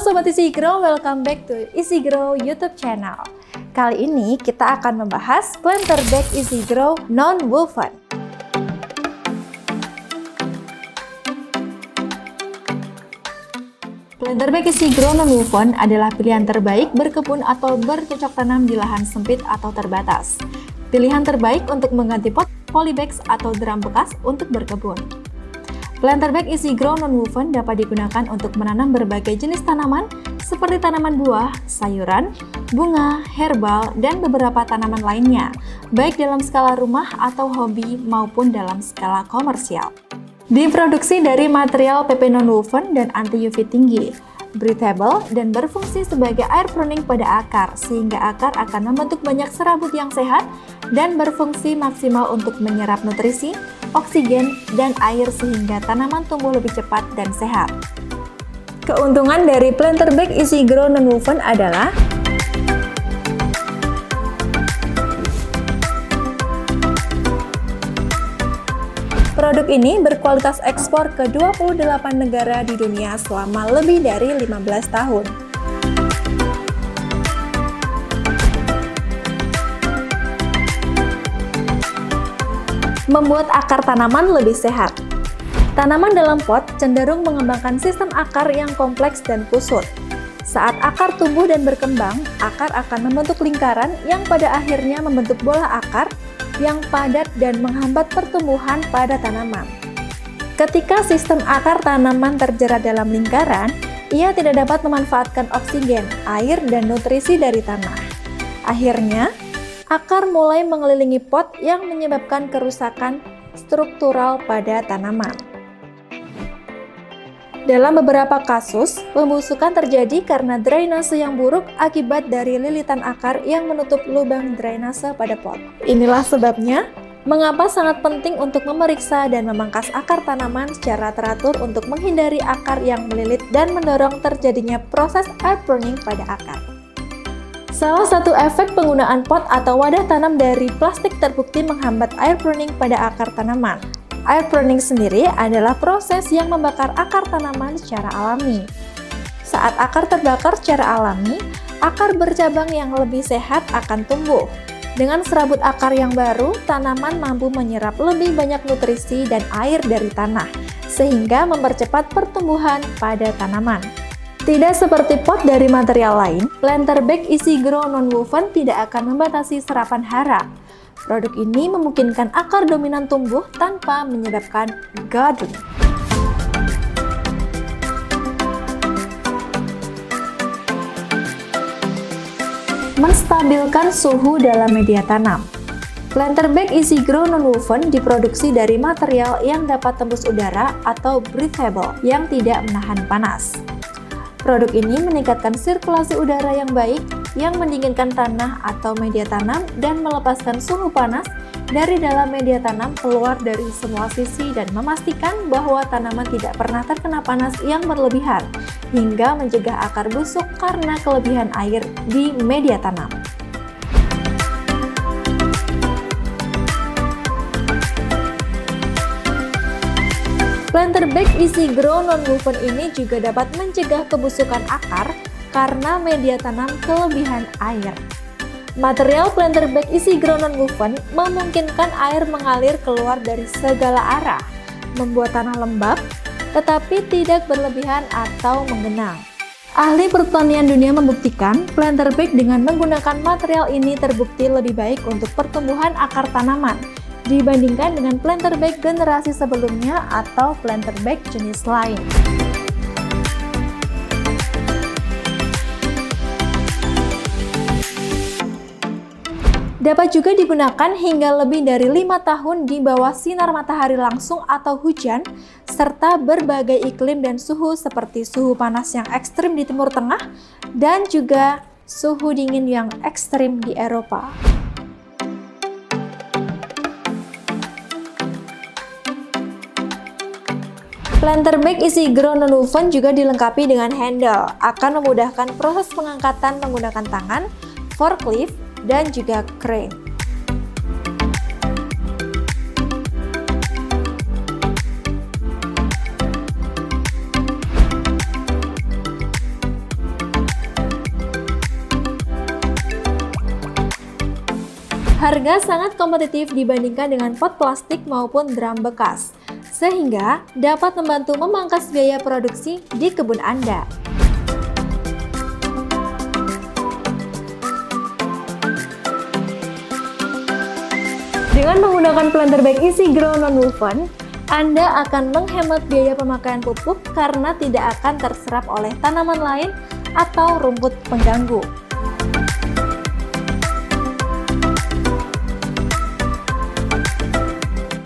Sobat Easy Grow, welcome back to Easy Grow YouTube channel. Kali ini kita akan membahas planter bag Easy Grow non-woven. Planter bag Easy Grow non-woven adalah pilihan terbaik berkebun atau bercocok tanam di lahan sempit atau terbatas. Pilihan terbaik untuk mengganti pot, polybags, atau drum bekas untuk berkebun. Planter bag Easy Grow non-woven dapat digunakan untuk menanam berbagai jenis tanaman seperti tanaman buah, sayuran, bunga, herbal, dan beberapa tanaman lainnya, baik dalam skala rumah atau hobi maupun dalam skala komersial. Diproduksi dari material PP non-woven dan anti-UV tinggi, breathable, dan berfungsi sebagai air pruning pada akar, sehingga akar akan membentuk banyak serabut yang sehat dan berfungsi maksimal untuk menyerap nutrisi, oksigen, dan air sehingga tanaman tumbuh lebih cepat dan sehat. Keuntungan dari planter bag Easy Grow non-woven adalah produk ini berkualitas ekspor ke 28 negara di dunia selama lebih dari 15 tahun. Membuat akar tanaman lebih sehat. Tanaman dalam pot cenderung mengembangkan sistem akar yang kompleks dan kusut. Saat akar tumbuh dan berkembang, akar akan membentuk lingkaran yang pada akhirnya membentuk bola akar yang padat dan menghambat pertumbuhan pada tanaman. Ketika sistem akar tanaman terjerat dalam lingkaran, ia tidak dapat memanfaatkan oksigen, air, dan nutrisi dari tanah. Akhirnya, akar mulai mengelilingi pot yang menyebabkan kerusakan struktural pada tanaman. Dalam beberapa kasus, pembusukan terjadi karena drainase yang buruk akibat dari lilitan akar yang menutup lubang drainase pada pot. Inilah sebabnya mengapa sangat penting untuk memeriksa dan memangkas akar tanaman secara teratur untuk menghindari akar yang melilit dan mendorong terjadinya proses air pruning pada akar. Salah satu efek penggunaan pot atau wadah tanam dari plastik terbukti menghambat air pruning pada akar tanaman. Air pruning sendiri adalah proses yang membakar akar tanaman secara alami. Saat akar terbakar secara alami, akar bercabang yang lebih sehat akan tumbuh. Dengan serabut akar yang baru, tanaman mampu menyerap lebih banyak nutrisi dan air dari tanah, sehingga mempercepat pertumbuhan pada tanaman. Tidak seperti pot dari material lain, planter bag Easy Grow non-woven tidak akan membatasi serapan hara. Produk ini memungkinkan akar dominan tumbuh tanpa menyebabkan gaduh. Menstabilkan suhu dalam media tanam. Planter bag Easy Grow non-woven diproduksi dari material yang dapat tembus udara atau breathable yang tidak menahan panas. Produk ini meningkatkan sirkulasi udara yang baik, yang mendinginkan tanah atau media tanam dan melepaskan suhu panas dari dalam media tanam keluar dari semua sisi dan memastikan bahwa tanaman tidak pernah terkena panas yang berlebihan, hingga mencegah akar busuk karena kelebihan air di media tanam. Planter bag Easy Grow non-woven ini juga dapat mencegah kebusukan akar karena media tanam kelebihan air. Material planter bag Easy Grow non-woven memungkinkan air mengalir keluar dari segala arah, membuat tanah lembab, tetapi tidak berlebihan atau menggenang. Ahli pertanian dunia membuktikan planter bag dengan menggunakan material ini terbukti lebih baik untuk pertumbuhan akar tanaman dibandingkan dengan planter bag generasi sebelumnya atau planter bag jenis lain. Dapat juga digunakan hingga lebih dari 5 tahun di bawah sinar matahari langsung atau hujan, serta berbagai iklim dan suhu seperti suhu panas yang ekstrim di Timur Tengah dan juga suhu dingin yang ekstrim di Eropa. Planter bag Easy Grow non-woven juga dilengkapi dengan handle, akan memudahkan proses pengangkatan menggunakan tangan, forklift, dan juga crane. harga sangat kompetitif dibandingkan dengan pot plastik maupun drum bekas, sehingga dapat membantu memangkas biaya produksi di kebun Anda. Dengan menggunakan planter bag isi grow non-woven, Anda akan menghemat biaya pemakaian pupuk karena tidak akan terserap oleh tanaman lain atau rumput pengganggu.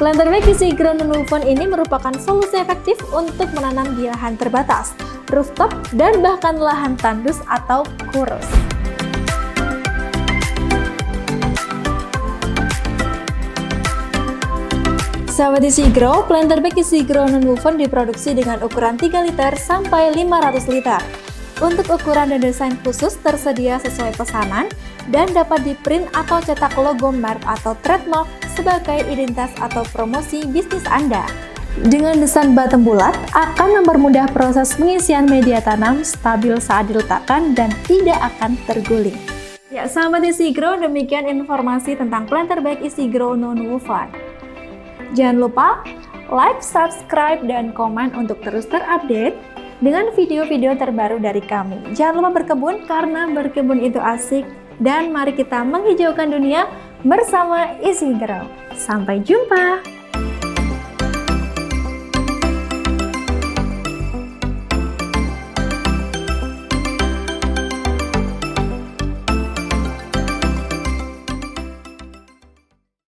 Planter bag isi grow non-woven ini merupakan solusi efektif untuk menanam di lahan terbatas, rooftop, dan bahkan lahan tandus atau kurus. Sahabat Easy Grow, planter bag Easy Grow non-woven diproduksi dengan ukuran 3 liter sampai 500 liter. Untuk ukuran dan desain khusus tersedia sesuai pesanan dan dapat di-print atau cetak logo merek atau trademark sebagai identitas atau promosi bisnis Anda. Dengan desain bottom bulat, akan mempermudah proses pengisian media tanam stabil saat diletakkan dan tidak akan terguling. Ya, sahabat Easy Grow, demikian informasi tentang planter bag Easy Grow non-woven. Jangan lupa like, subscribe, dan komen untuk terus terupdate dengan video-video terbaru dari kami. Jangan lupa berkebun karena berkebun itu asik, dan mari kita menghijaukan dunia bersama Easy Grow. Sampai jumpa!